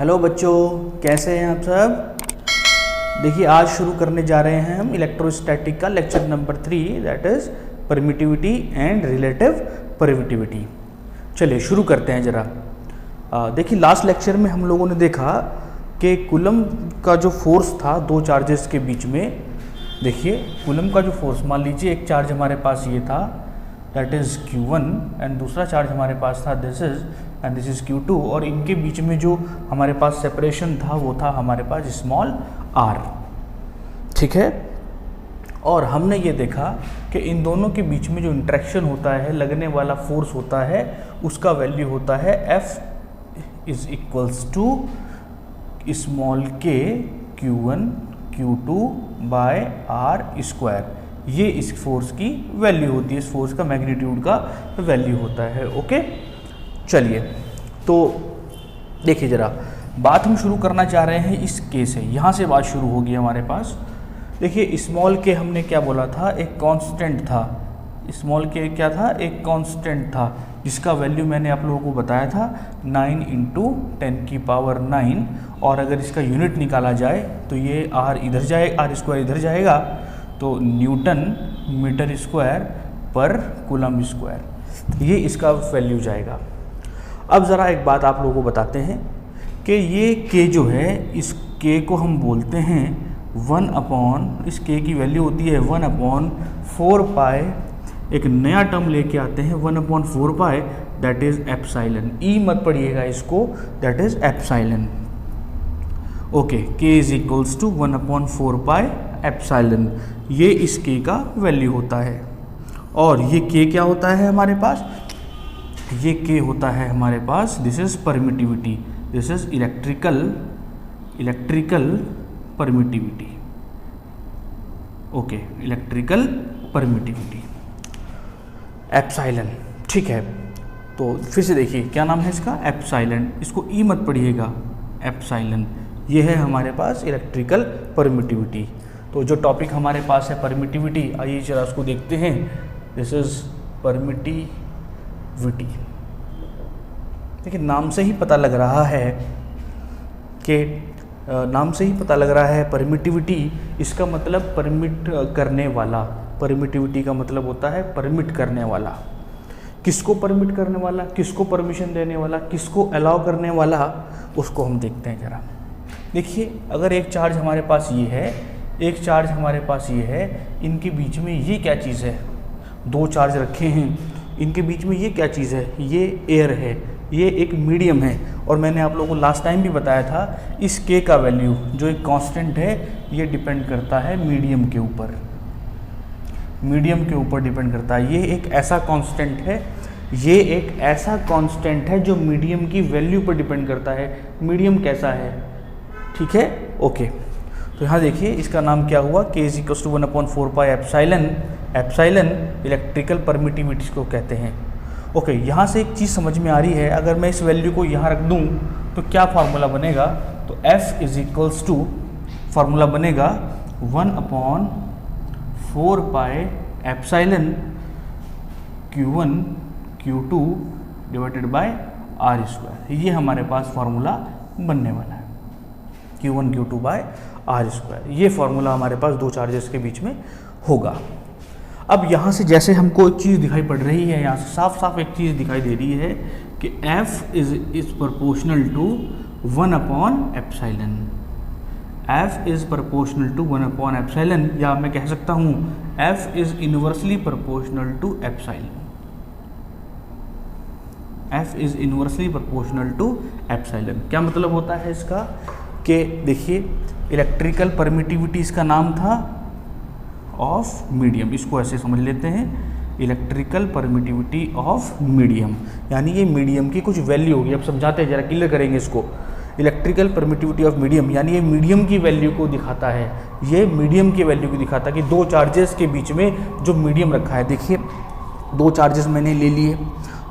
Hello बच्चों, कैसे हैं आप सब। देखिए आज शुरू करने जा रहे हैं हम इलेक्ट्रोस्टैटिक का lecture number 3, that is permittivity and relative permittivity. चलिए शुरू करते हैं जरा। देखिए लास्ट लेक्चर में हम लोगों ने देखा कि कूलम का जो फोर्स था दो चार्जेस के बीच में। देखिए कूलम का जो फोर्स, मान लीजिए एक चार्ज हमारे पास ये था, दैट इज़ Q1, एंड दूसरा चार्ज हमारे पास था दिस इज़ Q2, और इनके बीच में जो हमारे पास सेपरेशन था वो था हमारे पास स्मॉल r। ठीक है, और हमने ये देखा कि इन दोनों के बीच में जो इंटरेक्शन होता है, लगने वाला फोर्स होता है, उसका वैल्यू होता है F is equals to small k Q1 Q2 by r square. ये इस फोर्स की वैल्यू होती है, इस फोर्स का मैग्नीट्यूड का वैल्यू होता है। ओके, चलिए तो देखिए जरा, बात हम शुरू करना चाह रहे हैं इस के से। यहाँ से बात शुरू होगी हमारे पास। देखिए स्मॉल के हमने क्या बोला था, एक कांस्टेंट था। स्मॉल के क्या था, एक कांस्टेंट था जिसका वैल्यू मैंने आप लोगों को बताया था 9 × 10⁹, और अगर इसका यूनिट निकाला जाए तो ये r इधर जाए, r स्क्वायर इधर जाएगा, तो न्यूटन मीटर स्क्वायर पर कूलम स्क्वायर, ये इसका वैल्यू जाएगा। अब ज़रा एक बात आप लोगों को बताते हैं कि ये k जो है, इस k को हम बोलते हैं 1/, इस k की वैल्यू होती है 1/4π। एक नया टर्म लेके आते हैं 1/4π, दैट इज़ एप्साइलन। ई मत पढ़िएगा इसको, that is epsilon. Okay, k is equals to 1/4π epsilon. ये इस k का वैल्यू होता है। और ये k क्या होता है हमारे पास, ये k होता है हमारे पास, this is permittivity, this is electrical permittivity. Okay, electrical permittivity epsilon. ठीक है, तो फिर से देखिए क्या नाम है इसका, एप्साइलन। इसको ई मत पढ़िएगा, एप्साइलन। ये है हमारे पास इलेक्ट्रिकल परमिटिविटी। तो जो टॉपिक हमारे पास है परमिटिविटी, आइए जरा उसको देखते हैं। This is permittivity. देखिए नाम से ही पता लग रहा है परमिटिविटी, इसका मतलब परमिट करने वाला। परमिटिविटी का मतलब होता है परमिट करने वाला। किसको परमिट करने वाला, किसको परमिशन देने वाला, किसको अलाउ करने वाला, उसको हम देखते हैं जरा। देखिए अगर एक चार्ज हमारे पास ये है, एक चार्ज हमारे पास ये है, इनके बीच में ये क्या चीज़ है, दो चार्ज रखे हैं, इनके बीच में ये क्या चीज़ है, ये एयर है, ये एक मीडियम है। और मैंने आप लोगों को लास्ट टाइम भी बताया था, इस के का वैल्यू जो एक कांस्टेंट है, ये डिपेंड करता है मीडियम के ऊपर, मीडियम के ऊपर डिपेंड करता है। ये एक ऐसा कांस्टेंट है, ये एक ऐसा कांस्टेंट है जो मीडियम की वैल्यू पर डिपेंड करता है। मीडियम कैसा है, ठीक है, ओके। तो यहाँ देखिए इसका नाम क्या हुआ, k is equals to 1/4π epsilon. Epsilon electrical permittivity को कहते हैं। ओके, यहाँ से एक चीज़ समझ में आ रही है, अगर मैं इस वैल्यू को यहाँ रख दूँ तो क्या फार्मूला बनेगा, तो F is equals to, formula बनेगा 1/4π epsilon Q1 Q2 divided by r square. ये हमारे पास फार्मूला बनने वाला है, Q1 Q2 by r square. ये फार्मूला हमारे पास दो चार्जेस के बीच में होगा। अब यहाँ से जैसे हमको एक चीज़ दिखाई पड़ रही है, यहाँ से साफ साफ एक चीज़ दिखाई दे रही है कि F इज प्रोपोर्शनल टू 1/एप्साइलन। F इज प्रोपोर्शनल टू 1/एप्साइलन, या मैं कह सकता हूँ F is inversely proportional to epsilon. F is inversely proportional to epsilon. क्या मतलब होता है इसका, कि देखिए इलेक्ट्रिकल परमिटिविटी इसका नाम था ऑफ मीडियम, इसको ऐसे समझ लेते हैं, इलेक्ट्रिकल परमिटिविटी ऑफ मीडियम, यानी ये मीडियम की कुछ वैल्यू होगी। अब समझाते हैं जरा, क्लियर करेंगे इसको। इलेक्ट्रिकल परमिटिविटी ऑफ मीडियम यानी ये मीडियम की वैल्यू को दिखाता है, ये मीडियम की वैल्यू को दिखाता है कि दो चार्जेस के बीच में जो मीडियम रखा है। देखिए दो चार्जेस मैंने ले लिए,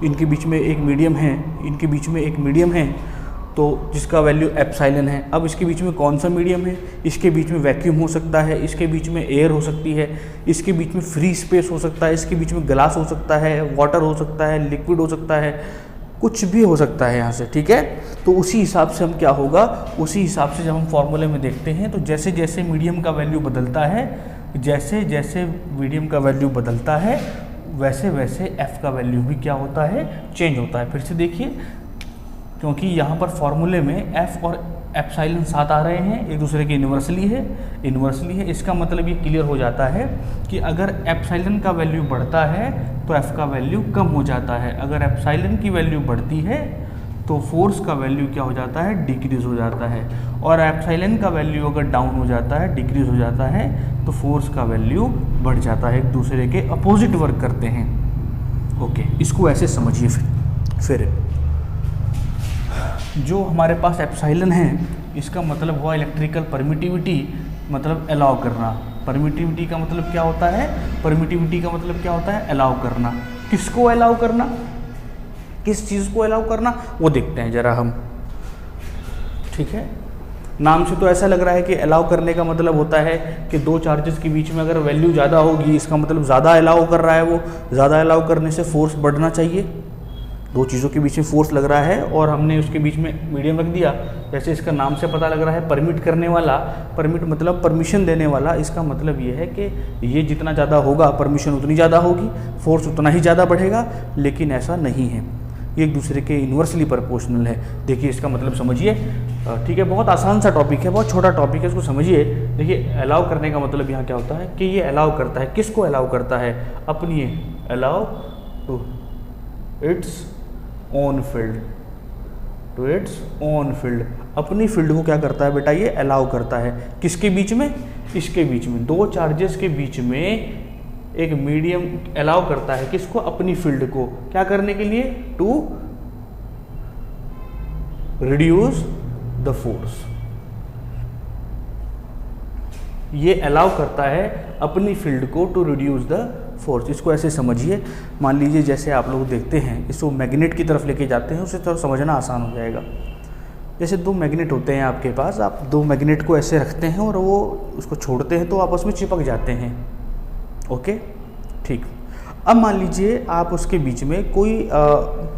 इनके बीच में एक मीडियम है, इनके बीच में एक मीडियम है, तो जिसका वैल्यू एप्साइलन है। अब इसके बीच में कौन सा मीडियम है, इसके बीच में वैक्यूम हो सकता है, इसके बीच में एयर हो सकती है, इसके बीच में फ्री स्पेस हो सकता है, इसके बीच में ग्लास हो सकता है, वाटर हो सकता है, लिक्विड हो सकता है, कुछ भी हो सकता है यहाँ से, ठीक है। तो उसी हिसाब से हम क्या होगा, उसी हिसाब से जब हम फॉर्मूले में देखते हैं तो जैसे जैसे मीडियम का वैल्यू बदलता है, जैसे जैसे मीडियम का वैल्यू बदलता है वैसे वैसे एफ का वैल्यू भी क्या होता है, चेंज होता है। फिर से देखिए, क्योंकि यहाँ पर फॉर्मूले में एफ और एप्सिलॉन साथ आ रहे हैं, एक दूसरे के इन्वर्सली है। इसका मतलब ये क्लियर हो जाता है कि अगर एप्सिलॉन का वैल्यू बढ़ता है तो एफ का वैल्यू कम हो जाता है, अगर एप्सिलॉन की वैल्यू बढ़ती है तो फोर्स का वैल्यू क्या हो जाता है, डिक्रीज हो जाता है। और एप्सिलॉन का वैल्यू अगर डाउन हो जाता है, डिक्रीज हो जाता है, तो फोर्स का वैल्यू बढ़ जाता है, एक दूसरे के अपोजिट वर्क करते हैं। ओके, इसको ऐसे समझिए। फिर जो हमारे पास एप्सिलॉन है, इसका मतलब हुआ इलेक्ट्रिकल परमिटिविटी, मतलब अलाउ करना। परमिटिविटी का मतलब क्या होता है, परमिटिविटी का मतलब क्या होता है, अलाउ करना। किसको अलाउ करना, किस चीज़ को अलाउ करना, वो देखते हैं जरा हम, ठीक है। नाम से तो ऐसा लग रहा है कि अलाउ करने का मतलब होता है कि दो चार्जेस के बीच में अगर वैल्यू ज़्यादा होगी, इसका मतलब ज़्यादा अलाउ कर रहा है वो, ज़्यादा अलाउ करने से फोर्स बढ़ना चाहिए। दो चीज़ों के बीच में फोर्स लग रहा है और हमने उसके बीच में मीडियम रख दिया, जैसे इसका नाम से पता लग रहा है परमिट करने वाला, परमिट मतलब परमिशन देने वाला। इसका मतलब ये है कि ये जितना ज़्यादा होगा परमिशन उतनी ज़्यादा होगी, फोर्स उतना ही ज़्यादा बढ़ेगा, लेकिन ऐसा नहीं है, ये एक दूसरे के इन्वर्सली प्रोपोर्शनल है। देखिए इसका मतलब समझिए, ठीक है। बहुत आसान सा टॉपिक है, बहुत छोटा टॉपिक है, इसको समझिए। देखिए अलाउ करने का मतलब यहाँ क्या होता है कि ये अलाउ करता है, किसको अलाउ करता है, अपनी allow to its own field, to its own field, अपनी फील्ड को क्या करता है बेटा, ये अलाउ करता है। किसके बीच में, इसके बीच में, दो चार्जेस के बीच में एक मीडियम अलाउ करता है, किसको, अपनी फील्ड को, क्या करने के लिए, टू रिड्यूस द फोर्स। ये अलाउ करता है अपनी फील्ड को टू रिड्यूस द फोर्स। इसको ऐसे समझिए, मान लीजिए जैसे आप लोग देखते हैं, इसको मैग्नेट की तरफ लेके जाते हैं, उसे थोड़ा समझना आसान हो जाएगा। जैसे दो मैग्नेट होते हैं आपके पास, आप दो मैग्नेट को ऐसे रखते हैं और वो उसको छोड़ते हैं तो आपस में चिपक जाते हैं। ओके, ठीक। अब मान लीजिए आप उसके बीच में कोई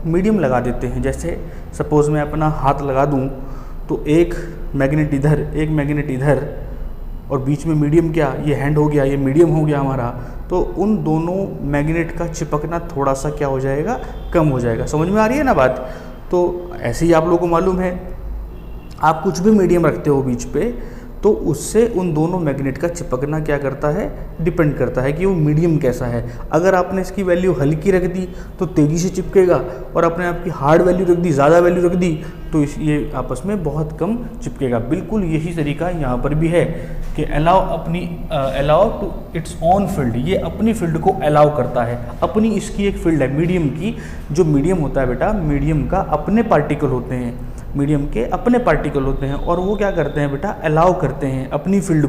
मीडियम लगा देते हैं, जैसे सपोज़ मैं अपना हाथ लगा दूं तो एक मैग्नेट इधर, एक मैग्नेट इधर, और बीच में मीडियम, क्या ये हैंड हो गया, ये मीडियम हो गया हमारा। तो उन दोनों मैग्नेट का चिपकना थोड़ा सा क्या हो जाएगा, कम हो जाएगा। समझ में आ रही है ना बात। तो ऐसे ही आप लोगों को मालूम है, आप कुछ भी मीडियम रखते हो बीच पे, तो उससे उन दोनों मैग्नेट का चिपकना क्या करता है, डिपेंड करता है कि वो मीडियम कैसा है। अगर आपने इसकी वैल्यू हल्की रख दी तो तेज़ी से चिपकेगा, और आपने आपकी हार्ड वैल्यू रख दी, ज़्यादा वैल्यू रख दी तो ये आपस में बहुत कम चिपकेगा। बिल्कुल यही तरीका यहाँ पर भी है कि allow to its own field, ये अपनी फील्ड को अलाउ करता है। अपनी इसकी एक फील्ड है मीडियम की, जो मीडियम होता है बेटा, मीडियम का अपने पार्टिकल होते हैं, मीडियम के अपने पार्टिकल होते हैं, और वो क्या करते हैं बेटा, अलाउ करते हैं अपनी फील्ड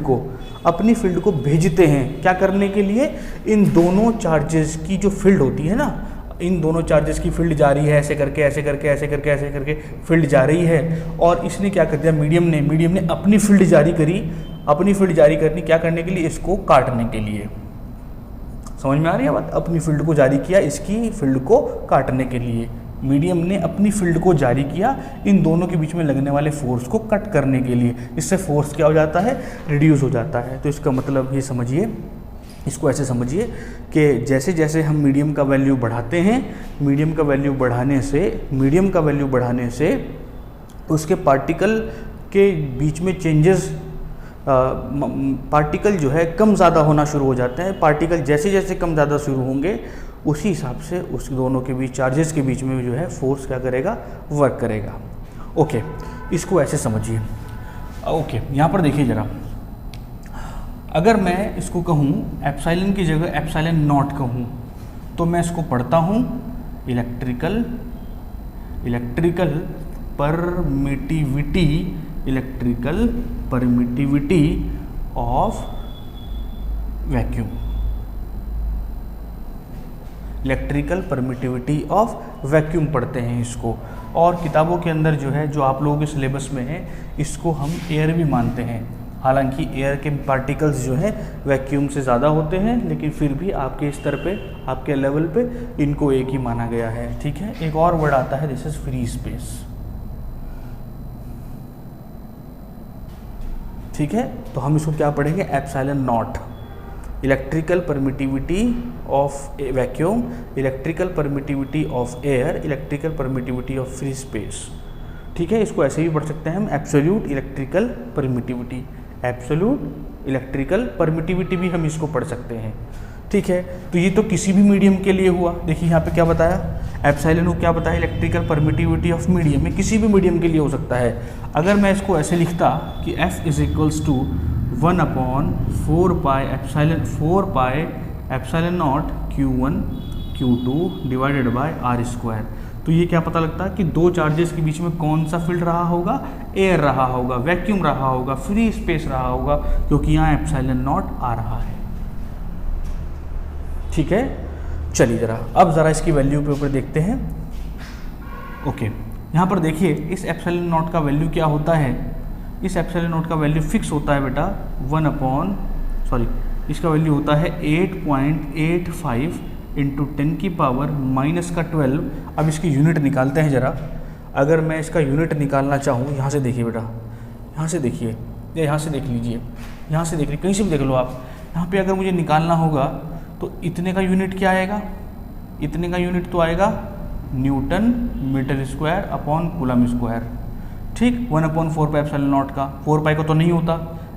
को भेजते हैं, क्या करने के लिए, इन दोनों चार्जेस की जो फील्ड होती है ना, इन दोनों चार्जेस की फील्ड जा रही है, ऐसे करके ऐसे करके ऐसे करके ऐसे करके फील्ड जा रही है, और इसने क्या कर दिया, मीडियम ने अपनी फील्ड जारी करी। अपनी फील्ड जारी करनी क्या करने के लिए, इसको काटने के लिए। समझ में आ रही है बात, अपनी फील्ड को जारी किया इसकी फील्ड को काटने के लिए। मीडियम ने अपनी फील्ड को जारी किया इन दोनों के बीच में लगने वाले फोर्स को कट करने के लिए। इससे फोर्स क्या हो जाता है, रिड्यूस हो जाता है। तो इसका मतलब ये समझिए, इसको ऐसे समझिए कि जैसे जैसे हम मीडियम का वैल्यू बढ़ाते हैं, मीडियम का वैल्यू बढ़ाने से उसके पार्टिकल के बीच में चेंजेस, पार्टिकल जो है कम ज़्यादा होना शुरू हो जाते हैं। पार्टिकल जैसे जैसे कम ज़्यादा शुरू होंगे, उसी हिसाब से उस दोनों के बीच, चार्जेस के बीच में जो है फोर्स क्या करेगा, वर्क करेगा। ओके, इसको ऐसे समझिए। ओके, यहाँ पर देखिए ज़रा, अगर मैं इसको कहूँ एप्सिलॉन की जगह एप्सिलॉन नॉट कहूँ, तो मैं इसको पढ़ता हूँ electrical permittivity of vacuum. Electrical permittivity of vacuum पढ़ते हैं इसको, और किताबों के अंदर जो है, जो आप लोगों के सिलेबस में है, इसको हम एयर भी मानते हैं। हालांकि एयर के पार्टिकल्स जो हैं वैक्यूम से ज़्यादा होते हैं, लेकिन फिर भी आपके स्तर पे, आपके लेवल पे इनको एक ही माना गया है। ठीक है, एक और वर्ड आता है, दिस इज फ्री स्पेस। ठीक है, तो हम इसको क्या पढ़ेंगे, epsilon not, electrical permittivity of vacuum, electrical permittivity of air, electrical permittivity of free space. ठीक है, इसको ऐसे भी पढ़ सकते हैं हम, absolute electrical permittivity, absolute electrical permittivity भी हम इसको पढ़ सकते हैं। ठीक है, तो ये तो किसी भी मीडियम के लिए हुआ। देखिए यहाँ पे क्या बताया, एप्सिलॉन को क्या बताया, इलेक्ट्रिकल परमिटिविटी ऑफ मीडियम में, किसी भी मीडियम के लिए हो सकता है। अगर मैं इसको ऐसे लिखता कि F is equals to 1/4 pi epsilon naught Q1 Q2 divided by R square, तो ये क्या पता लगता है कि दो चार्जेस के बीच में कौन सा फील्ड रहा होगा, एयर रहा होगा, वैक्यूम रहा होगा, फ्री स्पेस रहा होगा, क्योंकि यहाँ एप्सिलॉन नॉट आ रहा है। ठीक है, चलिए ज़रा अब ज़रा इसकी वैल्यू पे ऊपर देखते हैं। ओके, यहाँ पर देखिए इस एप्सिलॉन नॉट का वैल्यू क्या होता है, इस एप्सिलॉन नॉट का वैल्यू फिक्स होता है बेटा इसका वैल्यू होता है 8.85 इंटू 10 की पावर माइनस का 12। अब इसकी यूनिट निकालते हैं ज़रा। अगर मैं इसका यूनिट निकालना चाहूँ, यहाँ से देखिए बेटा, यहाँ से देखिए, या यहाँ से देख लीजिए, यहाँ से देख लीजिए, कहीं से भी देख लो आप। यहाँ पे अगर मुझे निकालना होगा तो इतने का यूनिट क्या आएगा, इतने का यूनिट तो आएगा newton metre square upon coulomb square. ठीक, 1/4 पाई एप्सिलॉन नॉट का, 4 पाई का तो नहीं होता,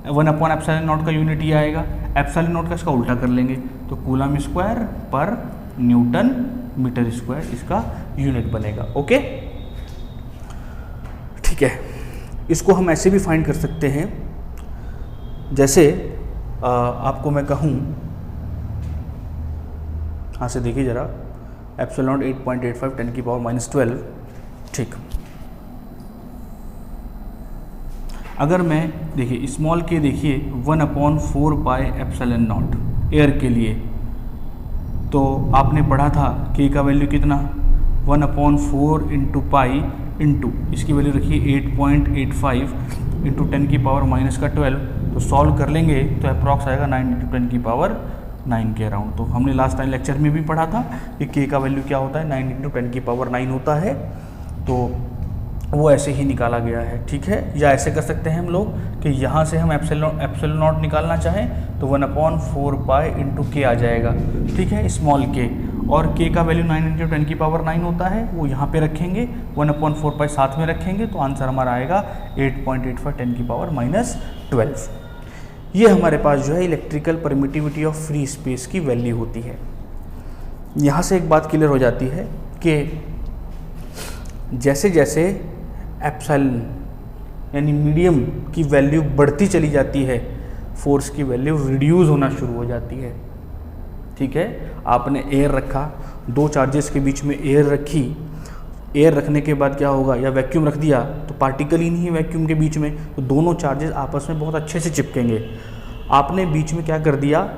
1 एप्सिलॉन नॉट का यूनिट ये आएगा। एप्सिलॉन नॉट का इसका उल्टा कर लेंगे तो कूलम स्क्वायर पर न्यूटन मीटर स्क्वायर इसका यूनिट बनेगा। ओके, ठीक है, इसको हम ऐसे भी फाइंड कर सकते हैं, जैसे आपको मैं कहूँ, हाँ से देखिए ज़रा, एप्सिलॉन 8.85 10 की पावर माइनस 12। ठीक, अगर मैं देखिए स्मॉल के देखिए 1/4 पाई एप्सिलॉन नॉट एयर के लिए, तो आपने पढ़ा था के का वैल्यू कितना, 1/4 इंटू पाई इंटू इसकी वैल्यू रखिए 8.85 इंटू 10 की पावर माइनस का 12, तो सॉल्व कर लेंगे तो अप्रॉक्स आएगा 9 इंटू 10 की पावर 9 के अराउंड। तो हमने लास्ट टाइम लेक्चर में भी पढ़ा था कि के का वैल्यू क्या होता है, 9 इंटू 10 की पावर 9 होता है, तो वो ऐसे ही निकाला गया है। ठीक है, या ऐसे कर सकते हैं हम लोग कि यहाँ से हम एप्सिलॉन नॉट निकालना चाहें तो 1/4 पाई इंटू के आ जाएगा। ठीक है, स्मॉल के, और के का वैल्यू 9 इंटू 10 की पावर 9 होता है, वो यहाँ पे रखेंगे, 1/4 पाई साथ में रखेंगे, तो आंसर हमारा आएगा 8.85 10 की पावर माइनस 12। ये हमारे पास जो है electrical permittivity of free space की वैल्यू होती है। यहाँ से एक बात क्लियर हो जाती है कि जैसे जैसे एप्सिलॉन यानी मीडियम की वैल्यू बढ़ती चली जाती है, फोर्स की वैल्यू रिड्यूस होना शुरू हो जाती है। ठीक है, आपने एयर रखा, दो चार्जेस के बीच में एयर रखी, एयर रखने के बाद क्या होगा, या वैक्यूम रख दिया तो पार्टिकल ही नहीं है वैक्यूम के बीच में, तो दोनों चार्जेस आपस में बहुत अच्छे से चिपकेंगे। आपने बीच में क्या कर दिया,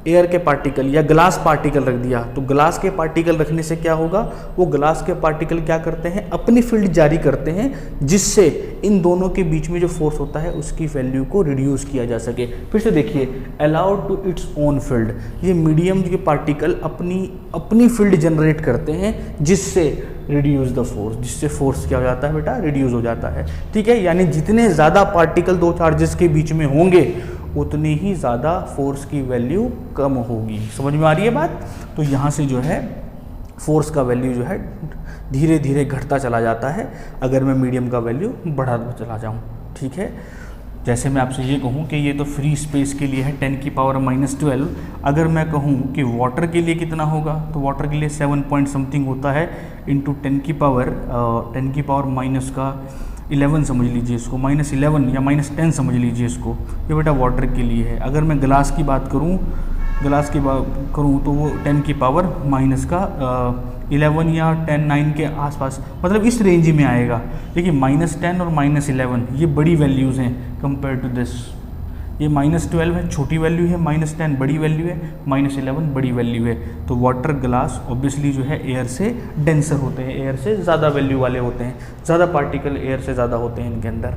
एयर के पार्टिकल या ग्लास पार्टिकल रख दिया, तो ग्लास के पार्टिकल रखने से क्या होगा, वो ग्लास के पार्टिकल क्या करते हैं, अपनी फील्ड जारी करते हैं, जिससे इन दोनों के बीच में जो फोर्स होता है उसकी वैल्यू को रिड्यूस किया जा सके। फिर से देखिए, allowed to its own field, ये मीडियम के पार्टिकल अपनी फील्ड जनरेट करते हैं, जिससे रिड्यूस द फोर्स, जिससे फोर्स क्या हो जाता है बेटा, रिड्यूस हो जाता है। ठीक है, यानी जितने ज़्यादा पार्टिकल दो चार्जेस के बीच में होंगे उतनी ही ज़्यादा फोर्स की वैल्यू कम होगी। समझ में आ रही है बात? तो यहाँ से जो है फोर्स का वैल्यू जो है धीरे धीरे घटता चला जाता है अगर मैं मीडियम का वैल्यू बढ़ाता चला जाऊँ। ठीक है, जैसे मैं आपसे ये कहूँ कि ये तो फ्री स्पेस के लिए है 10 की पावर माइनस 12, अगर मैं कहूँ कि वाटर के लिए कितना होगा, तो वाटर के लिए 7 पॉइंट समथिंग होता है इंटू 10 की पावर माइनस का 11 समझ लीजिए इसको, -11 या -10 समझ लीजिए इसको, ये बेटा वाटर के लिए है। अगर मैं ग्लास की बात करूँ तो वो 10 की पावर माइनस का 11 या 10 9 के आसपास, मतलब इस रेंज में आएगा। देखिए -10 और -11 ये बड़ी वैल्यूज़ हैं कंपेयर टू दिस, ये -12 है, छोटी वैल्यू है, -10 बड़ी वैल्यू है, -11 बड़ी वैल्यू है। तो वाटर ग्लास ऑब्वियसली जो है एयर से डेंसर होते हैं, एयर से ज़्यादा वैल्यू वाले होते हैं, ज़्यादा पार्टिकल एयर से ज़्यादा होते हैं इनके अंदर।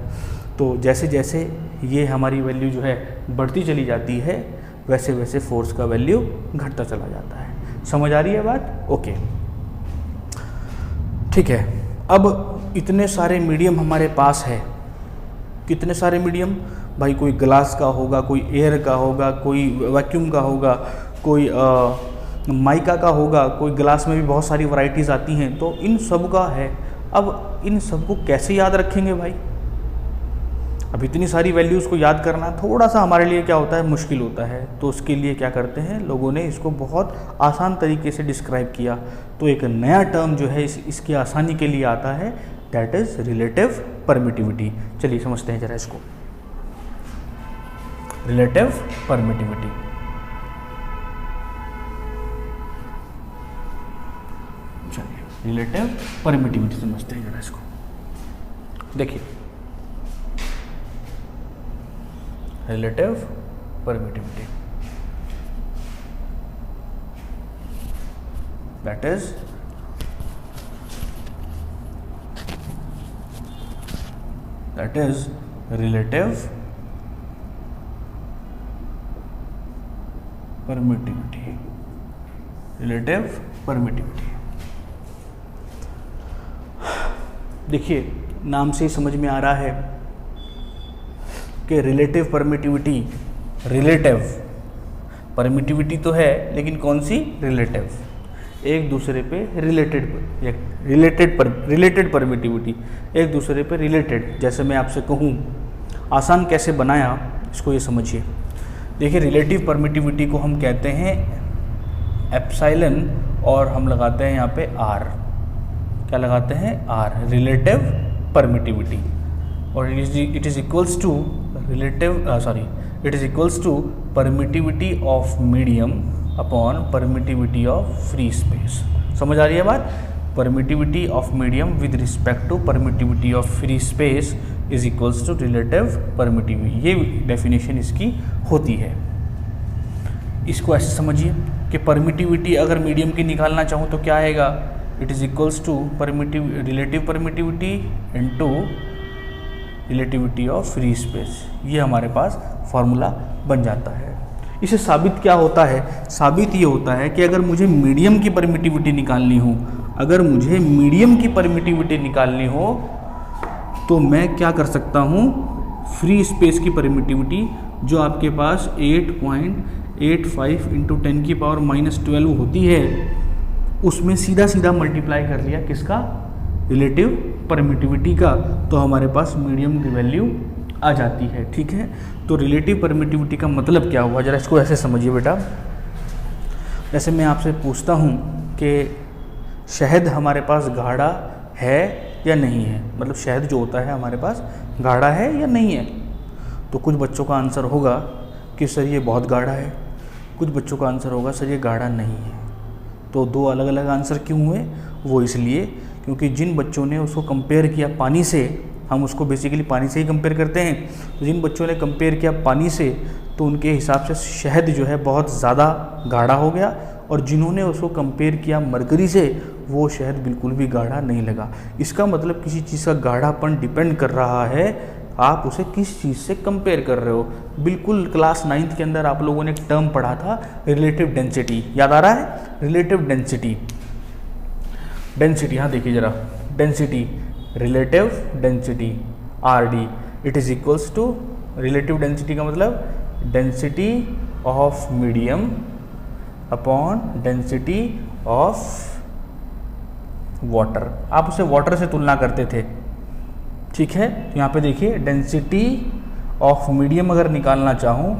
तो जैसे जैसे ये हमारी वैल्यू जो है बढ़ती चली जाती है, वैसे वैसे फोर्स का वैल्यू घटता चला जाता है। समझ आ रही है बात? ओके, ठीक है। अब इतने सारे मीडियम हमारे पास है, कितने सारे मीडियम भाई, कोई ग्लास का होगा, कोई एयर का होगा, कोई वैक्यूम का होगा, कोई माइका का होगा, कोई ग्लास में भी बहुत सारी वैरायटीज़ आती हैं, तो इन सब का है। अब इन सबको कैसे याद रखेंगे भाई? अब इतनी सारी वैल्यूज़ को याद करना थोड़ा सा हमारे लिए क्या होता है, मुश्किल होता है। तो उसके लिए क्या करते हैं लोगों ने, इसको बहुत आसान तरीके से डिस्क्राइब किया। तो एक नया टर्म जो है इसकी आसानी के लिए आता है, दैट इज़ रिलेटिव परमिटिविटी। चलिए समझते हैं जरा इसको, रिलेटिव परमिटिविटी। चलिए रिलेटिव परमिटिविटी समझते हैं जरा इसको। देखिए relative permittivity, that is relative permittivity, relative permittivity. देखिए नाम से ही समझ में आ रहा है कि रिलेटिव परमिटिविटी, रिलेटिव परमिटिविटी तो है लेकिन कौन सी? रिलेटिव, एक दूसरे पे रिलेटेड परमिटिविटी, एक दूसरे पे रिलेटेड। जैसे मैं आपसे कहूँ, आसान कैसे बनाया इसको ये समझिए। देखिए रिलेटिव परमिटिविटी को हम कहते हैं एप्सिलॉन, और हम लगाते हैं यहाँ पे आर। क्या लगाते हैं? R, relative permittivity. और it is equals to permittivity of medium upon permittivity of free space. समझ आ रही है बात? Permittivity of medium with respect to permittivity of free space is equals to relative permittivity. ये डेफिनेशन इसकी होती है। इसको ऐसे समझिए कि परमिटिविटी अगर मीडियम की निकालना चाहूँ तो क्या आएगा? It is equals to relative permittivity into relativity of free space. ये हमारे पास फॉर्मूला बन जाता है। इसे साबित क्या होता है? साबित ये होता है कि अगर मुझे मीडियम की परमिटिविटी निकालनी हो, तो मैं क्या कर सकता हूँ? फ्री स्पेस की परमिटिविटी जो आपके पास 8.85 इंटू 10⁻⁻12 होती है, उसमें सीधा सीधा मल्टीप्लाई कर लिया किसका? रिलेटिव परमिटिविटी का, तो हमारे पास मीडियम की वैल्यू आ जाती है। ठीक है, तो रिलेटिव परमिटिविटी का मतलब क्या हुआ? जरा इसको ऐसे समझिए बेटा। जैसे मैं आपसे पूछता हूँ कि शहद हमारे पास गाढ़ा है या नहीं है, मतलब शहद जो होता है हमारे पास गाढ़ा है या नहीं है, तो कुछ बच्चों का आंसर होगा कि सर ये बहुत गाढ़ा है, कुछ बच्चों का आंसर होगा सर ये गाढ़ा नहीं है। तो दो अलग अलग आंसर क्यों हुए? वो इसलिए क्योंकि जिन बच्चों ने उसको कंपेयर किया पानी से, हम उसको बेसिकली पानी से ही कंपेयर करते हैं, तो जिन बच्चों ने कंपेयर किया पानी से तो उनके हिसाब से शहद जो है बहुत ज़्यादा गाढ़ा हो गया, और जिन्होंने उसको कंपेयर किया मरकरी से वो शहद बिल्कुल भी गाढ़ा नहीं लगा। इसका मतलब किसी चीज़ का गाढ़ापन डिपेंड कर रहा है आप उसे किस चीज़ से कंपेयर कर रहे हो। बिल्कुल क्लास 9th के अंदर आप लोगों ने एक टर्म पढ़ा था रिलेटिव डेंसिटी, याद आ रहा है? रिलेटिव डेंसिटी, हाँ देखिए जरा, density, relative density RD, it is equals to, relative density का मतलब density of medium upon density of water. आप उसे वाटर से तुलना करते थे, ठीक है। तो यहाँ पे देखिए डेंसिटी ऑफ मीडियम अगर निकालना चाहूँ,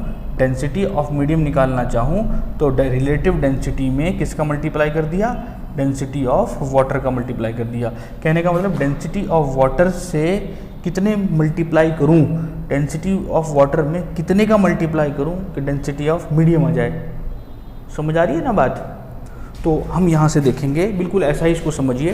तो रिलेटिव डेंसिटी में किसका मल्टीप्लाई कर दिया? डेंसिटी ऑफ वाटर का मल्टीप्लाई कर दिया। कहने का मतलब डेंसिटी ऑफ वाटर से कितने मल्टीप्लाई करूँ, डेंसिटी ऑफ वाटर में कितने का मल्टीप्लाई करूँ कि डेंसिटी ऑफ मीडियम आ जाए। समझ आ रही है ना बात? तो हम यहाँ से देखेंगे, बिल्कुल ऐसा ही इसको समझिए,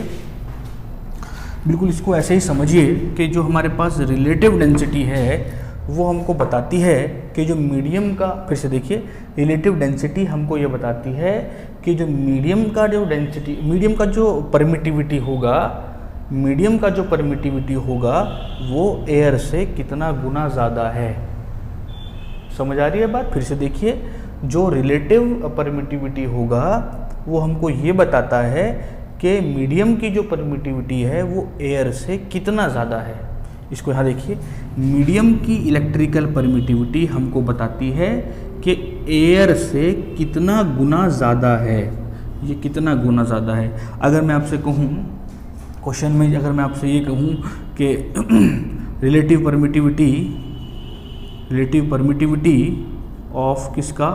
बिल्कुल इसको ऐसे ही समझिए कि जो हमारे पास रिलेटिव डेंसिटी है, वो हमको बताती है कि जो मीडियम का, फिर से देखिए, रिलेटिव डेंसिटी हमको ये बताती है कि जो मीडियम का जो डेंसिटी, मीडियम का जो परमिटिविटी होगा, मीडियम का जो परमिटिविटी होगा वो एयर से कितना गुना ज़्यादा है। समझ आ रही है बात? फिर से देखिए, जो रिलेटिव परमिटिविटी होगा वो हमको ये बताता है कि मीडियम की जो परमिटिविटी है वो एयर से कितना ज़्यादा है। इसको यहाँ देखिए, मीडियम की इलेक्ट्रिकल परमिटिविटी हमको बताती है कि एयर से कितना गुना ज़्यादा है, ये कितना गुना ज़्यादा है। अगर मैं आपसे कहूँ क्वेश्चन में, अगर मैं आपसे ये कहूँ कि रिलेटिव परमिटिविटी ऑफ किसका,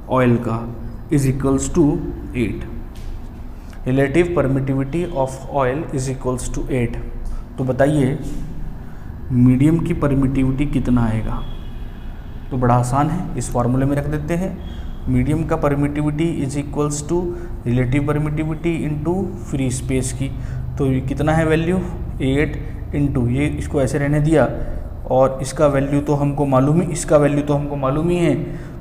ऑयल का, is equals to 8। Relative permittivity of oil is equals to 8। तो बताइए मीडियम की परमिटिविटी कितना आएगा? तो बड़ा आसान है, इस फॉर्मूले में रख देते हैं। मीडियम का permittivity is equals to relative permittivity into free space की। तो ये कितना है वैल्यू, 8 इंटू, ये इसको ऐसे रहने दिया और इसका वैल्यू तो हमको मालूम ही, इसका वैल्यू तो हमको मालूम ही है।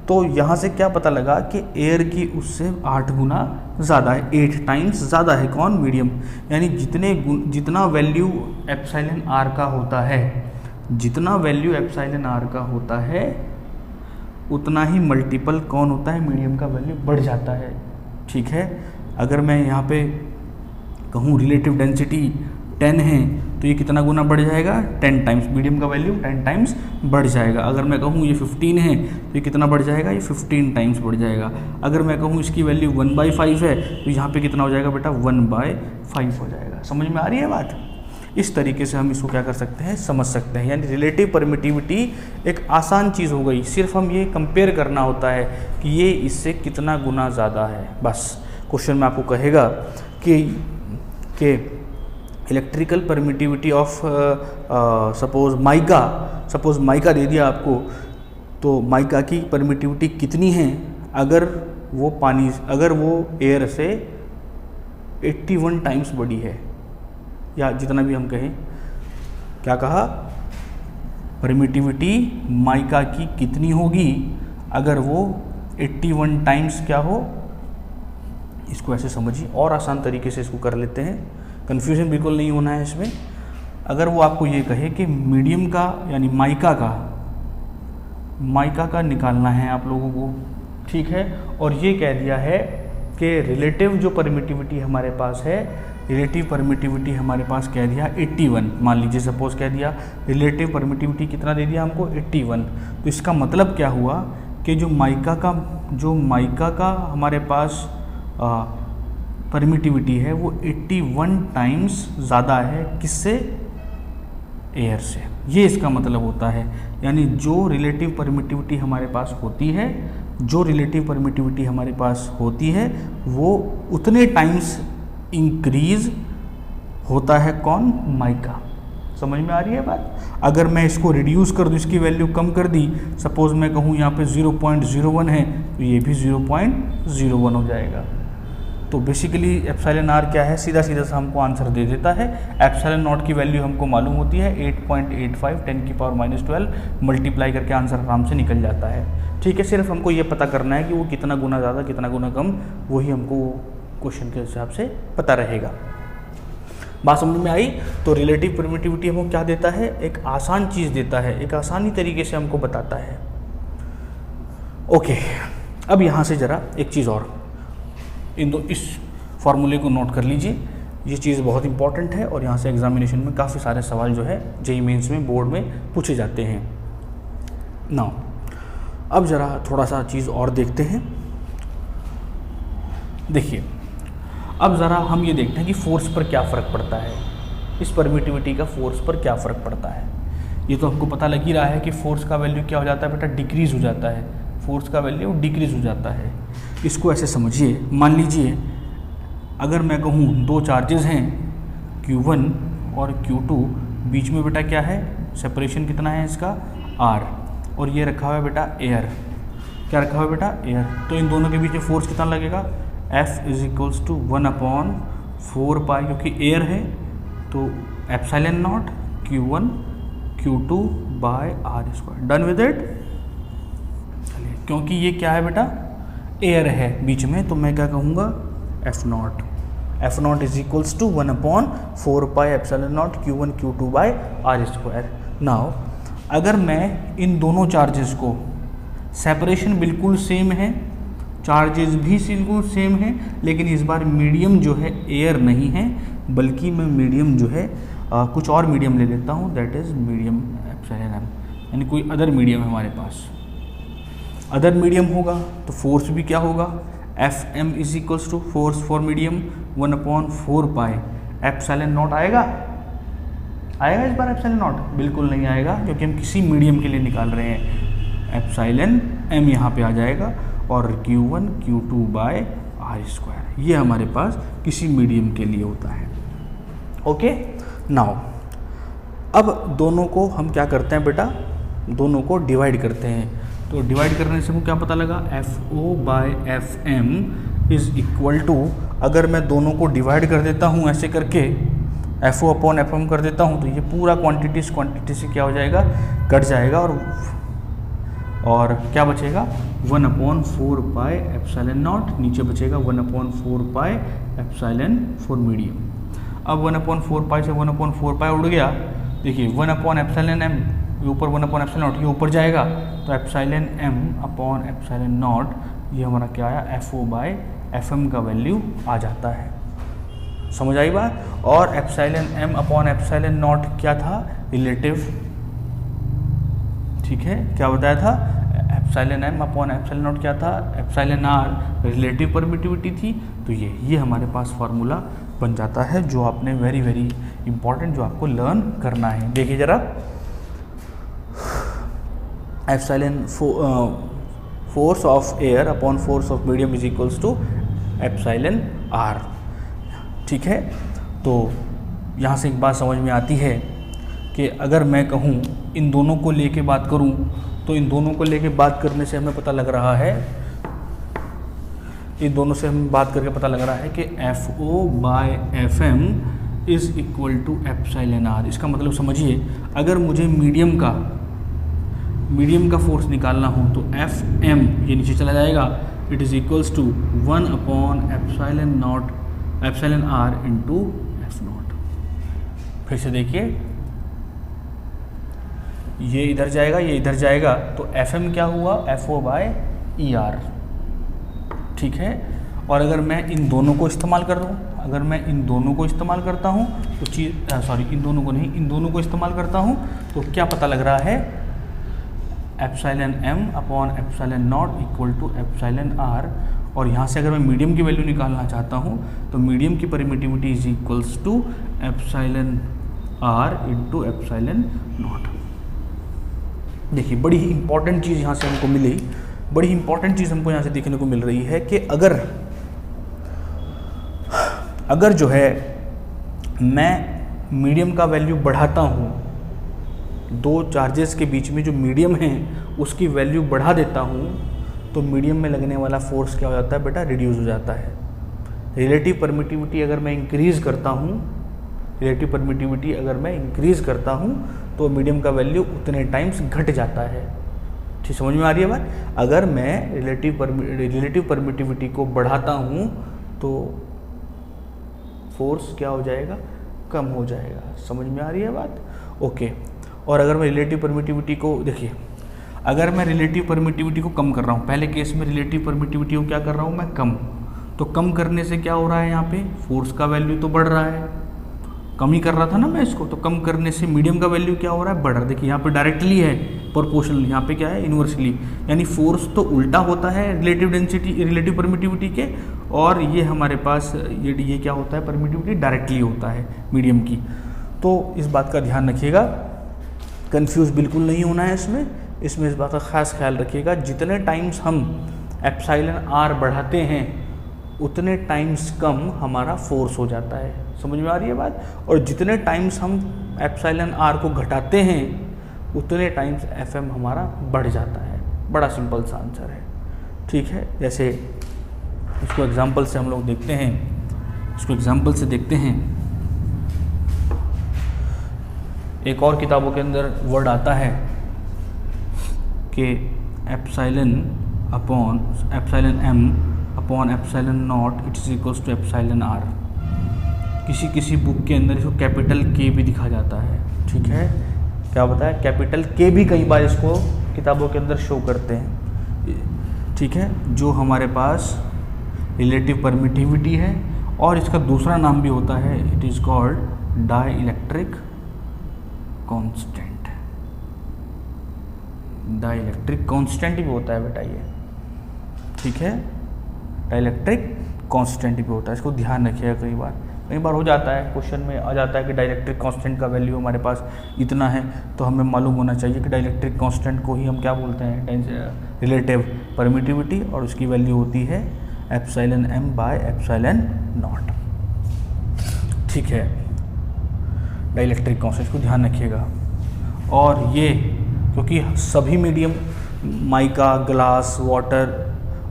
तो यहाँ से क्या पता लगा कि एयर की उससे 8 गुना ज़्यादा है, 8 टाइम्स ज़्यादा है। कौन, मीडियम। यानी जितना वैल्यू एप्सिलॉन आर का होता है, जितना वैल्यू एप्सिलॉन आर का होता है उतना ही मल्टीपल कौन होता है, मीडियम का वैल्यू बढ़ जाता है। ठीक है, अगर मैं यहाँ पे कहूँ रिलेटिव डेंसिटी 10 है तो ये कितना गुना बढ़ जाएगा, 10 टाइम्स, मीडियम का वैल्यू 10 टाइम्स बढ़ जाएगा। अगर मैं कहूँ ये 15 है तो ये कितना बढ़ जाएगा, ये 15 टाइम्स बढ़ जाएगा। अगर मैं कहूँ इसकी वैल्यू 1/5 है तो यहाँ पे कितना हो जाएगा बेटा, 1/5 हो जाएगा। समझ में आ रही है बात? इस तरीके से हम इसको क्या कर सकते हैं, समझ सकते हैं। यानी रिलेटिव परमिटिविटी एक आसान चीज़ हो गई, सिर्फ हम ये कंपेयर करना होता है कि ये इससे कितना गुना ज़्यादा है। बस क्वेश्चन में आपको कहेगा कि electrical permittivity of suppose mica दे दिया आपको, तो माइका की परमिटिविटी कितनी है अगर वो एयर से 81 टाइम्स बड़ी है, या जितना भी हम कहें, क्या कहा, परमिटिविटी माइका की कितनी होगी अगर वो 81 टाइम्स क्या हो। इसको ऐसे समझिए, और आसान तरीके से इसको कर लेते हैं, कन्फ्यूजन बिल्कुल नहीं होना है इसमें। अगर वो आपको ये कहे कि मीडियम का यानी माइका का निकालना है आप लोगों को, ठीक है, और ये कह दिया है कि रिलेटिव जो परमिटिविटी हमारे पास है, रिलेटिव परमिटिविटी हमारे पास कह दिया 81, मान लीजिए सपोज कह दिया रिलेटिव परमिटिविटी कितना दे दिया हमको, 81। तो इसका मतलब क्या हुआ कि जो माइका का हमारे पास परमिटिविटी है वो 81 टाइम्स ज़्यादा है, किससे, एयर से। ये इसका मतलब होता है। यानी जो रिलेटिव परमिटिविटी हमारे पास होती है वो उतने टाइम्स इंक्रीज होता है, कौन, माइका। समझ में आ रही है बात? अगर मैं इसको रिड्यूस कर दूँ, इसकी वैल्यू कम कर दी, सपोज मैं कहूँ यहाँ पे 0.01 है तो ये भी 0.01 हो जाएगा। तो बेसिकली एप्सिलॉन आर क्या है, सीधा सा हमको आंसर दे देता है। एप्सिलॉन नॉट की वैल्यू हमको मालूम होती है 8.85 10⁻12, मल्टीप्लाई करके आंसर आराम से निकल जाता है। ठीक है, सिर्फ हमको ये पता करना है कि वो कितना गुना ज़्यादा कितना गुना कम, वही हमको क्वेश्चन के हिसाब से पता रहेगा। बात समझ में आई? तो रिलेटिव परमिटिविटी हमको क्या देता है, एक आसान चीज़ देता है, एक आसानी तरीके से हमको बताता है। ओके, अब यहाँ से ज़रा एक चीज़ और, इस फॉर्मूले को नोट कर लीजिए, ये चीज़ बहुत इंपॉर्टेंट है और यहाँ से एग्जामिनेशन में काफ़ी सारे सवाल जो है जेईई मेंस में बोर्ड में पूछे जाते हैं। नाउ अब ज़रा थोड़ा सा चीज़ और देखते हैं। देखिए, अब ज़रा हम ये देखते हैं कि फोर्स पर क्या फ़र्क पड़ता है, इस परमिटिविटी का फोर्स पर क्या फ़र्क पड़ता है। ये तो हमको पता लग ही रहा है कि फोर्स का वैल्यू क्या हो जाता है बेटा, डिक्रीज़ हो जाता है, फोर्स का वैल्यू डिक्रीज़ हो जाता है। इसको ऐसे समझिए, मान लीजिए अगर मैं कहूँ दो चार्जेस हैं Q1 और Q2, बीच में बेटा क्या है, सेपरेशन कितना है इसका, R, और ये रखा हुआ है बेटा एयर, क्या रखा हुआ है बेटा, एयर। तो इन दोनों के बीच में फोर्स कितना लगेगा, F = 1/4 पाई, क्योंकि एयर है तो epsilon naught Q1 Q2 by R square. Done with it. चलिए, क्योंकि ये क्या है बेटा, एयर है बीच में, तो मैं क्या कहूँगा, F0 is equals to 1/4πε0 Q1 Q2 by R square. Now अगर मैं इन दोनों चार्जेस को, सेपरेशन बिल्कुल सेम है, चार्जेस भी बिल्कुल सेम है, लेकिन इस बार मीडियम जो है एयर नहीं है, बल्कि मैं मीडियम जो है कुछ और मीडियम ले लेता हूँ, that is medium epsilon M, यानी कोई अदर मीडियम है हमारे पास। अदर मीडियम होगा तो फोर्स भी क्या होगा, F M is equals to force for medium 1/4π epsilon nought. आएगा इस बार एप्सिलॉन नॉट? बिल्कुल नहीं आएगा, क्योंकि हम किसी मीडियम के लिए निकाल रहे हैं। एप्सिलॉन एम यहाँ पे आ जाएगा और Q1 Q2 by R square, ये हमारे पास किसी मीडियम के लिए होता है। ओके, नाउ अब दोनों को हम क्या करते हैं बेटा, दोनों को डिवाइड करते हैं। तो डिवाइड करने से हमको क्या पता लगा, FO by FM is equal to, अगर मैं दोनों को डिवाइड कर देता हूँ ऐसे करके, FO अपॉन FM कर देता हूँ, तो ये पूरा क्वांटिटी से क्या हो जाएगा, कट जाएगा, और क्या बचेगा, 1/4π एप्सिलॉन नॉट, नीचे बचेगा 1/4π एप्सिलॉन फॉर मीडियम। अब 1/4π से 1/4π उड़ गया, देखिए 1/एप्सिलॉन एम, ये ऊपर 1/एप्सिलॉन नॉट, ये ऊपर जाएगा, तो epsilon M upon epsilon naught, ये हमारा क्या आया, FO बाय FM का वैल्यू आ जाता है। समझ आई बात। और epsilon M upon epsilon naught क्या था, रिलेटिव, ठीक है, क्या बताया था, epsilon M upon epsilon naught क्या था, एप्सिलॉन आर रिलेटिव परमिटिविटी थी। तो ये हमारे पास फार्मूला बन जाता है, जो आपने वेरी वेरी इंपॉर्टेंट, जो आपको लर्न करना है। देखिए जरा, epsilon force of air upon force of medium is equals to epsilon R, ठीक है। तो यहाँ से एक बात समझ में आती है कि अगर मैं कहूँ इन दोनों को लेके बात करूँ, तो इन दोनों को लेके बात करने से हमें पता लग रहा है, इन दोनों से हम बात करके पता लग रहा है कि FO by FM is equal to epsilon R. इसका मतलब समझिए, अगर मुझे मीडियम का फोर्स निकालना हो तो FM ये नीचे चला जाएगा, इट इज इक्वल्स टू 1/एप्सिलॉन nought epsilon R into F0। फिर से देखिए, ये इधर जाएगा, ये इधर जाएगा, तो FM क्या हुआ, FO बाय ER, ठीक है। और अगर मैं इन दोनों को इस्तेमाल कर दूँ, अगर मैं इन दोनों को इस्तेमाल करता हूँ तो इन दोनों को नहीं, इन दोनों को इस्तेमाल करता हूँ, तो क्या पता लग रहा है, epsilon M upon epsilon naught equal to epsilon R. और यहाँ से अगर मैं मीडियम की वैल्यू निकालना चाहता हूँ, तो मीडियम की permittivity is equals to epsilon R into epsilon naught. देखिए, बड़ी ही इंपॉर्टेंट चीज़ यहाँ से हमको मिली, बड़ी इंपॉर्टेंट चीज़ हमको यहाँ से देखने को मिल रही है कि अगर जो है मैं मीडियम का वैल्यू बढ़ाता हूँ, दो चार्जेस के बीच में जो मीडियम है उसकी वैल्यू बढ़ा देता हूँ, तो मीडियम में लगने वाला फोर्स क्या हो जाता है बेटा, रिड्यूस हो जाता है। रिलेटिव परमिटिविटी अगर मैं इंक्रीज़ करता हूँ, रिलेटिव परमिटिविटी अगर मैं इंक्रीज़ करता हूँ, तो मीडियम का वैल्यू उतने टाइम्स घट जाता है। ठीक, समझ में आ रही है बात। अगर मैं रिलेटिव परमिटिविटी को बढ़ाता हूँ तो फोर्स क्या हो जाएगा, कम हो जाएगा। समझ में आ रही है बात, ओके। और अगर मैं रिलेटिव परमिटिविटी को, देखिए, अगर मैं रिलेटिव परमिटिविटी को कम कर रहा हूँ, पहले केस में रिलेटिव परमिटिविटी को क्या कर रहा हूँ मैं, कम, तो कम करने से क्या हो रहा है, यहाँ पे फोर्स का वैल्यू तो बढ़ रहा है, कम ही कर रहा था ना मैं इसको, तो कम करने से मीडियम का वैल्यू क्या हो रहा है, बढ़ रहा है। देखिए यहाँ पे डायरेक्टली है प्रोपोर्शनल, यहाँ पे क्या है, इन्वर्सली, यानी फोर्स तो उल्टा होता है रिलेटिव डेंसिटी, रिलेटिव परमिटिविटी के, और ये हमारे पास ये क्या होता है, परमिटिविटी डायरेक्टली होता है मीडियम की। तो इस बात का ध्यान रखिएगा, कंफ्यूज बिल्कुल नहीं होना है इसमें इस बात का खास ख्याल रखिएगा। जितने टाइम्स हम एप्सिलॉन आर बढ़ाते हैं उतने टाइम्स कम हमारा फोर्स हो जाता है। समझ में आ रही है बात। और जितने टाइम्स हम एप्सिलॉन आर को घटाते हैं उतने टाइम्स FM हमारा बढ़ जाता है। बड़ा सिंपल सा आंसर है, ठीक है। जैसे इसको एग्जांपल से हम लोग देखते हैं, एक और किताबों के अंदर वर्ड आता है कि epsilon upon epsilon M upon epsilon naught it is equals to epsilon R. किसी किसी बुक के अंदर इसको कैपिटल के भी दिखा जाता है, ठीक है, क्या बताया, कैपिटल के भी कई बार इसको किताबों के अंदर शो करते हैं, ठीक है, जो हमारे पास रिलेटिव परमिटिविटी है। और इसका दूसरा नाम भी होता है, it is called dielectric constant. Dielectric constant भी होता है बेटा ये, ठीक है, डाई इलेक्ट्रिक कांस्टेंट भी होता है, इसको ध्यान रखिएगा। कई बार हो जाता है, क्वेश्चन में आ जाता है कि डाइलेक्ट्रिक कांस्टेंट का वैल्यू हमारे पास इतना है, तो हमें मालूम होना चाहिए कि डाइलेक्ट्रिक कांस्टेंट को ही हम क्या बोलते हैं, रिलेटिव परमिटिविटी, और उसकी वैल्यू होती है epsilon M by epsilon naught, ठीक है, डाइलेक्ट्रिक कांस्टेंट को ध्यान रखिएगा। और ये क्योंकि सभी मीडियम माइका, ग्लास, वाटर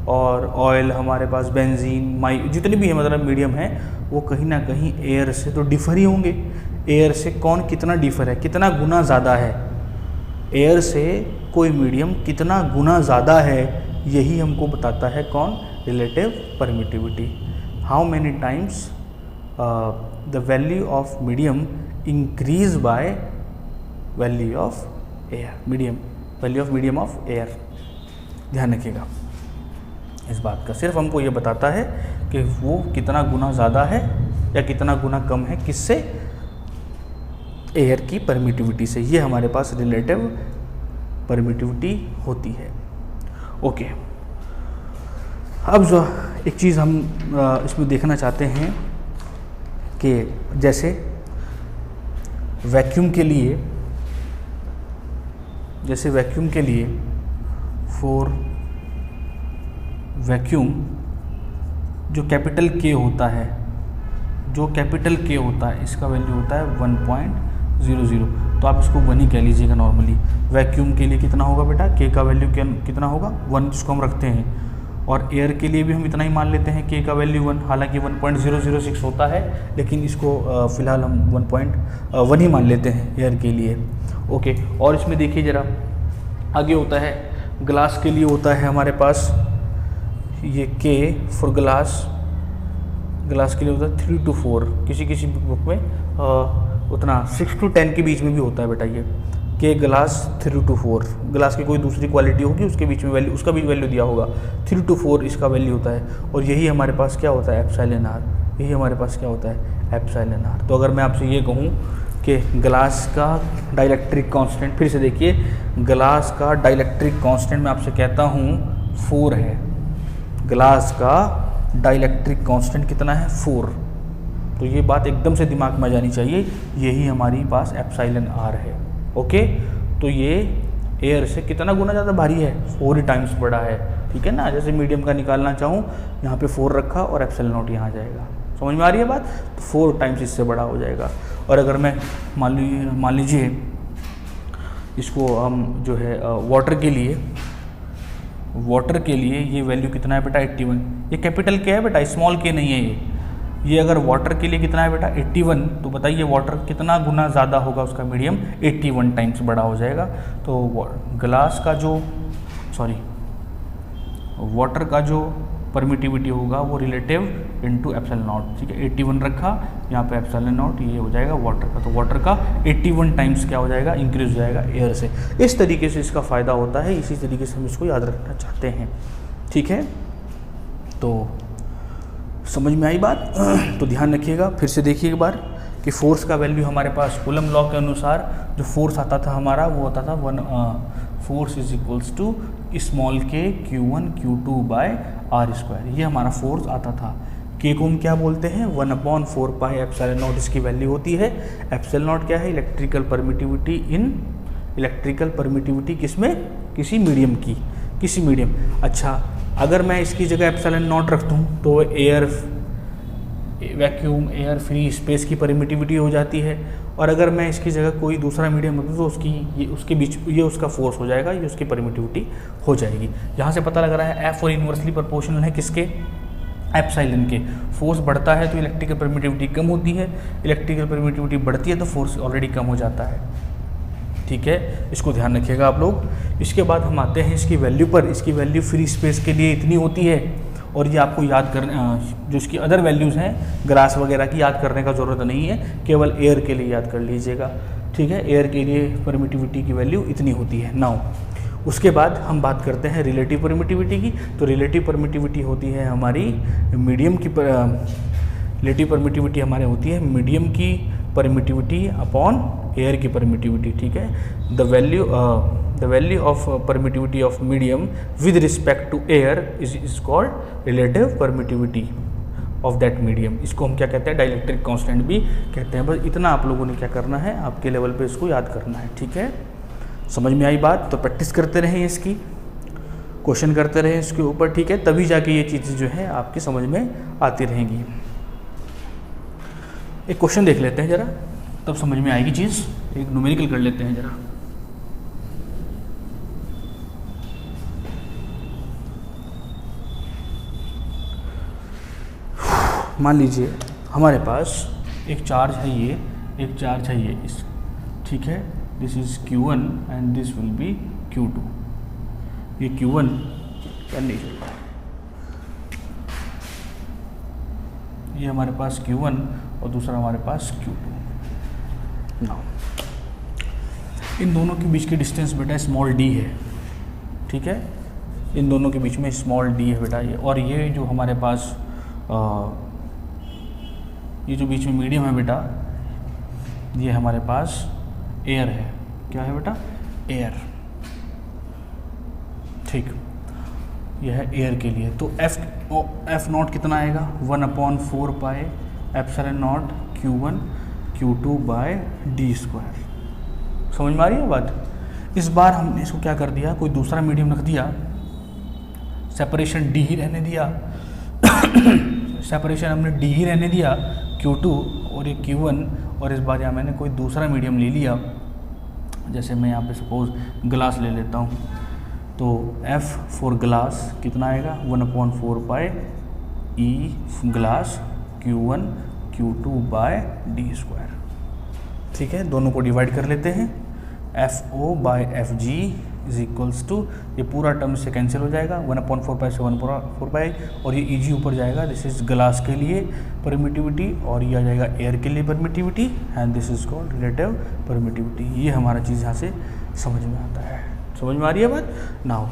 और ऑयल, हमारे पास बेंजीन, जितने भी है मतलब मीडियम है, वो कहीं ना कहीं एयर से तो डिफर ही होंगे। एयर से कौन कितना डिफर है, कितना गुना ज़्यादा है, एयर से कोई मीडियम कितना गुना ज़्यादा है, यही हमको बताता है कौन, relative permittivity. How many times the value of medium increase by value of air, value of medium of air. ध्यान रखिएगा इस बात का, सिर्फ हमको ये बताता है कि वो कितना गुना ज़्यादा है या कितना गुना कम है, किससे, एयर की परमिटिविटी से। ये हमारे पास रिलेटिव परमिटिविटी होती है। ओके, अब जो एक चीज़ हम इसमें देखना चाहते हैं कि जैसे वैक्यूम के लिए फॉर वैक्यूम जो कैपिटल के होता है, इसका वैल्यू होता है 1.00, तो आप इसको 1 ही कह लीजिएगा नॉर्मली। वैक्यूम के लिए कितना होगा बेटा, के का वैल्यू कितना होगा, 1, जिसको हम रखते हैं। और एयर के लिए भी हम इतना ही मान लेते हैं, के का वैल्यू 1, हालांकि 1.006 होता है, लेकिन इसको फ़िलहाल हम 1.1 ही मान लेते हैं एयर के लिए। ओके, और इसमें देखिए ज़रा आगे होता है, ग्लास के लिए होता है हमारे पास ये के फॉर ग्लास के लिए होता है 3 to 4, किसी बुक में उतना 6 to 10 के बीच में भी होता है बेटा ये, के ग्लास 3 to 4, ग्लास की कोई दूसरी क्वालिटी होगी उसके बीच में वैल्यू, उसका भी वैल्यू दिया होगा, 3 to 4 इसका वैल्यू होता है। और यही हमारे पास क्या होता है, एप्सिलॉन आर, यही हमारे पास क्या होता है, एप्सिलॉन आर। तो अगर मैं आपसे ये कहूँ कि ग्लास का डाइलेक्ट्रिक कांस्टेंट, फिर से देखिए, ग्लास का डाइलेक्ट्रिक कांस्टेंट मैं आपसे कहता हूँ 4 है, ग्लास का डाइलेक्ट्रिक कांस्टेंट कितना है, 4। तो ये बात एकदम से दिमाग में आ जानी चाहिए, यही हमारी पास एप्सिलॉन आर है। ओके, तो ये एयर से कितना गुना ज़्यादा भारी है, 4 टाइम्स बड़ा है, ठीक है ना। जैसे मीडियम का निकालना चाहूँ, यहाँ पे 4 रखा और एप्सिलॉन नॉट यहाँ जाएगा, समझ में आ रही है बात, तो 4 टाइम्स इससे बड़ा हो जाएगा। और अगर मैं मान लीजिए इसको हम जो है वाटर के लिए ये वैल्यू कितना है बेटा, 81। ये कैपिटल के है बेटा, स्मॉल के नहीं है ये अगर वाटर के लिए कितना है बेटा, 81, तो बताइए वाटर कितना गुना ज़्यादा होगा उसका मीडियम, 81 टाइम्स बड़ा हो जाएगा। तो ग्लास का जो वाटर का जो परमिटिविटी होगा वो रिलेटिव इनटू एप्सिलॉन नॉट, ठीक है, 81 रखा, यहाँ पे एप्सिलॉन नॉट, ये हो जाएगा वाटर का, तो वाटर का 81 टाइम्स क्या हो जाएगा, इंक्रीज हो जाएगा एयर से। इस तरीके से इसका फ़ायदा होता है, इसी तरीके से हम इसको याद रखना चाहते हैं, ठीक है। तो समझ में आई बात, तो ध्यान रखिएगा। फिर से देखिए एक बार कि फोर्स का वैल्यू हमारे पास कूलम लॉ के अनुसार जो फोर्स आता था हमारा, वो होता था force is equals to small K Q1 Q2 by R square, ये हमारा फोर्स आता था। के को हम क्या बोलते हैं, 1/4 पाई एप्सिलॉन नॉट इसकी वैल्यू होती है। एप्सिलॉन नॉट क्या है, इलेक्ट्रिकल परमिटिविटी किसमें, किसी मीडियम की, किसी मीडियम। अच्छा, अगर मैं इसकी जगह एप्सिलॉन नॉट रख दूँ तो वैक्यूम एयर फ्री स्पेस की परमिटिविटी हो जाती है। और अगर मैं इसकी जगह कोई दूसरा मीडियम रख दूँ तो उसके बीच ये उसका फोर्स हो जाएगा, ये उसकी परमिटिविटी हो जाएगी। यहाँ से पता लग रहा है एफ और इन्वर्सली प्रोपोर्शनल है किसके, एप्सिलॉन के। फोर्स बढ़ता है तो इलेक्ट्रिकल परमिटिविटी कम होती है, इलेक्ट्रिकल परमिटिविटी बढ़ती है तो फोर्स ऑलरेडी कम हो जाता है। ठीक है, इसको ध्यान रखिएगा आप लोग। इसके बाद हम आते हैं इसकी वैल्यू पर। इसकी वैल्यू फ्री स्पेस के लिए इतनी होती है और ये आपको याद कर, जो इसकी अदर वैल्यूज़ हैं ग्लास वगैरह की, याद करने का ज़रूरत नहीं है, केवल एयर के लिए याद कर लीजिएगा, ठीक है। एयर के लिए परमिटिविटी की वैल्यू इतनी होती है। नाउ उसके बाद हम बात करते हैं रिलेटिव परमिटिविटी की। तो रिलेटिव परमिटिविटी होती है हमारी मीडियम की, रिलेटिव परमिटिविटी हमारे होती है मीडियम की परमिटिविटी अपॉन एयर की परमिटिविटी, ठीक है। The value of permittivity of medium with respect to air is called relative permittivity of that medium. इसको हम क्या कहते हैं, डाइलेक्ट्रिक कांस्टेंट भी कहते हैं। बस इतना आप लोगों ने क्या करना है, आपके लेवल पे इसको याद करना है, ठीक है। समझ में आई बात? तो प्रैक्टिस करते रहें इसकी, क्वेश्चन करते रहें इसके ऊपर, ठीक है, तभी जाके ये चीज़ें जो है आपकी समझ में आती रहेंगी। एक क्वेश्चन देख लेते हैं ज़रा, तब समझ में आएगी चीज़। एक न्यूमेरिकल कर लेते हैं ज़रा। मान लीजिए हमारे पास एक चार्ज है, ये एक चार्ज है ये इस, ठीक है। This is Q1 and this will be Q2। ये Q1 करनी चाहिए, ये हमारे पास Q1 और दूसरा हमारे पास Q2। नाउ इन दोनों के बीच की डिस्टेंस बेटा स्मॉल d है, ठीक है। इन दोनों के बीच में स्मॉल d है बेटा ये, और ये जो हमारे पास ये जो बीच में मीडियम है बेटा, ये हमारे पास एयर है। क्या है बेटा? एयर, ठीक। यह है एयर के लिए। तो एफ नॉट कितना आएगा? 1/4 pi epsilon naught Q1 Q2 by d square. समझ में आ रही है बात? इस बार हमने इसको क्या कर दिया, कोई दूसरा मीडियम रख दिया, सेपरेशन d ही रहने दिया सेपरेशन हमने d ही रहने दिया, Q2 और ये Q1, और इस बार यहाँ मैंने कोई दूसरा मीडियम ले लिया। जैसे मैं यहाँ पे सपोज ग्लास ले लेता हूँ, तो F फॉर ग्लास कितना आएगा? 1/4 pi E glass Q1 Q2 by d square, ठीक है। दोनों को डिवाइड कर लेते हैं। FO by FG is equals to, ये पूरा टर्म से कैंसिल हो जाएगा, 1/4 पाई से 1/4 पाई, और ये EG ऊपर जाएगा। दिस इज ग्लास के लिए परमिटिविटी, और ये आ जाएगा एयर के लिए permittivity, and this is called relative permittivity. ये हमारा चीज़ यहाँ से समझ में आता है। समझ में आ रही है बात? नाउ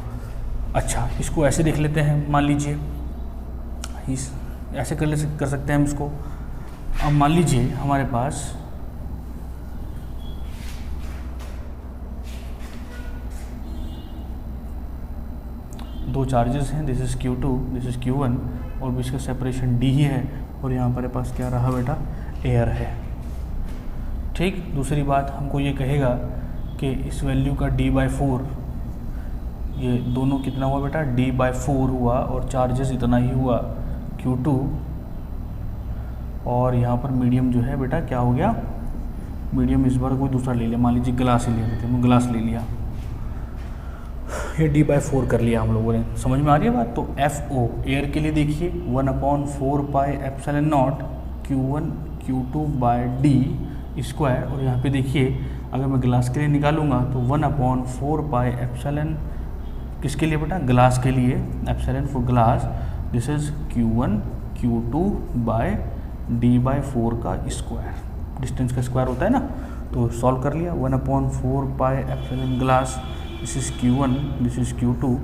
अच्छा, इसको ऐसे देख लेते हैं। मान लीजिए ऐसे कर सकते हैं हम इसको। अब मान लीजिए हमारे पास दो चार्जेस हैं, this is Q2 this is Q1, और बीच का सेपरेशन d ही है, और यहाँ पर पास क्या रहा बेटा? एयर है, ठीक। दूसरी बात हमको ये कहेगा कि इस वैल्यू का d/4, ये दोनों कितना हुआ बेटा? d/4 हुआ, और चार्जेस इतना ही हुआ Q2, और यहाँ पर मीडियम जो है बेटा क्या हो गया? मीडियम इस बार कोई दूसरा ले लिया, मान लीजिए ग्लास ही ले लेते हैं, ग्लास ले लिया, ये d/4 कर लिया हम लोगों ने। समझ में आ रही है बात? तो FO एयर के लिए देखिए 1/4 pi epsilon naught Q1 Q2 by d square, और यहाँ पे देखिए अगर मैं ग्लास के लिए निकालूंगा तो 1/4 पाई एप्सिलॉन, किसके लिए बेटा? ग्लास के लिए, epsilon for glass, this is Q1 Q2 by d/4 का स्क्वायर, डिस्टेंस का स्क्वायर होता है ना। तो सॉल्व कर लिया, 1/4 pi epsilon glass, this is Q1 this is Q2,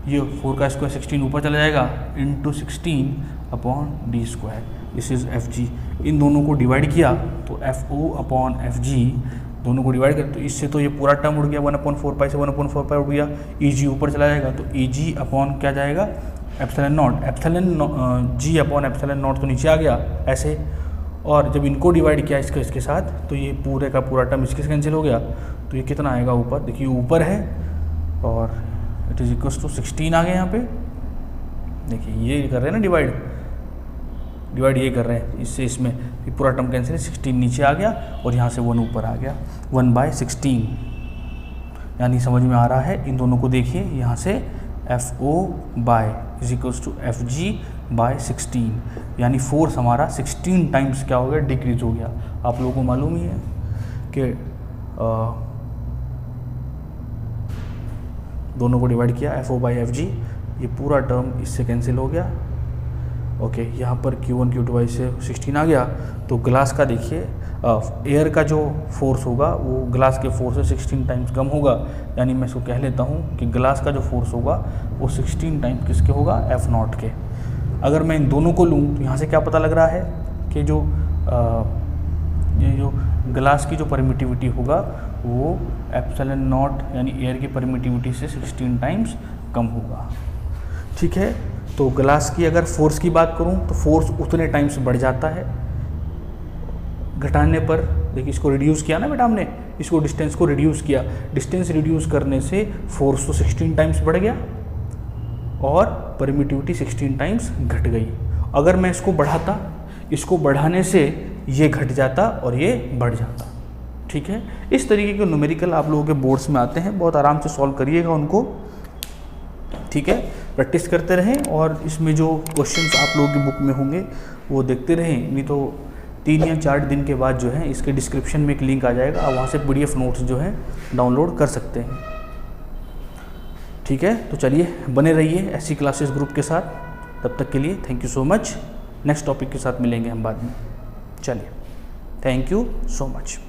ये 4 का स्क्वायर 16 ऊपर चला जाएगा, into 16/d square, this is FG। इन दोनों को डिवाइड किया तो FO/FG, दोनों को डिवाइड कर, तो इससे तो ये पूरा टर्म उड़ गया, 1/4 पाई से 1/4 पाई उड़ गया, EG ऊपर चला जाएगा, तो EG अपॉन क्या जाएगा? एप्सिलॉन नॉट, G/एप्सिलॉन नॉट तो नीचे आ गया ऐसे, और जब इनको डिवाइड किया इसके साथ, तो ये पूरे का पूरा टर्म इसके से कैंसिल हो गया, तो ये कितना आएगा ऊपर? देखिए ऊपर है, और इट इज इक्वल्स टू 16 आ गए यहाँ पे। देखिए ये कर रहे हैं ना डिवाइड ये कर रहे हैं, इससे इसमें पूरा टर्म कैंसिल है, 16 नीचे आ गया, और यहाँ से 1 ऊपर आ गया, 1/16, यानी समझ में आ रहा है। इन दोनों को देखिए यहाँ से FO by is equals to FG by 16, यानी फोर्स हमारा 16 टाइम्स क्या हो गया? डिक्रीज हो गया। आप लोगों को मालूम ही है कि दोनों को डिवाइड किया, FO/FG, ये पूरा टर्म इससे कैंसिल हो गया। ओके, यहाँ पर Q1 Q2 से 16 आ गया। तो ग्लास का देखिए एयर का जो फोर्स होगा वो ग्लास के फोर्स से 16 टाइम्स कम होगा, यानी मैं इसको कह लेता हूँ कि ग्लास का जो फोर्स होगा वो 16 टाइम्स किसके होगा, F0 के। अगर मैं इन दोनों को लूँ तो यहाँ से क्या पता लग रहा है कि ये जो ग्लास की जो परमिटिविटी होगा वो ε0 यानी एयर की परमिटिविटी से 16 टाइम्स कम होगा। ठीक है, तो ग्लास की अगर फोर्स की बात करूं तो फोर्स उतने टाइम्स बढ़ जाता है घटाने पर। देखिए इसको रिड्यूस किया ना बेटा हमने, इसको डिस्टेंस को रिड्यूस किया, डिस्टेंस रिड्यूस करने से फोर्स तो 16 टाइम्स बढ़ गया और परमिटिविटी 16 टाइम्स घट गई। अगर मैं इसको बढ़ाता, इसको बढ़ाने से ये घट जाता और ये बढ़ जाता। ठीक है, इस तरीके के न्यूमेरिकल आप लोगों के बोर्ड्स में आते हैं, बहुत आराम से सॉल्व करिएगा उनको। ठीक है, प्रैक्टिस करते रहें और इसमें जो क्वेश्चंस आप लोगों की बुक में होंगे वो देखते रहें। नहीं तो 3 या 4 दिन के बाद जो है इसके डिस्क्रिप्शन में एक लिंक आ जाएगा, आप वहाँ से PDF नोट्स जो है डाउनलोड कर सकते हैं। ठीक है, तो चलिए बने रहिए ऐसी क्लासेस ग्रुप के साथ। तब तक के लिए thank you so much. Next topic के साथ मिलेंगे हम बाद में। चलिए, थैंक यू सो मच।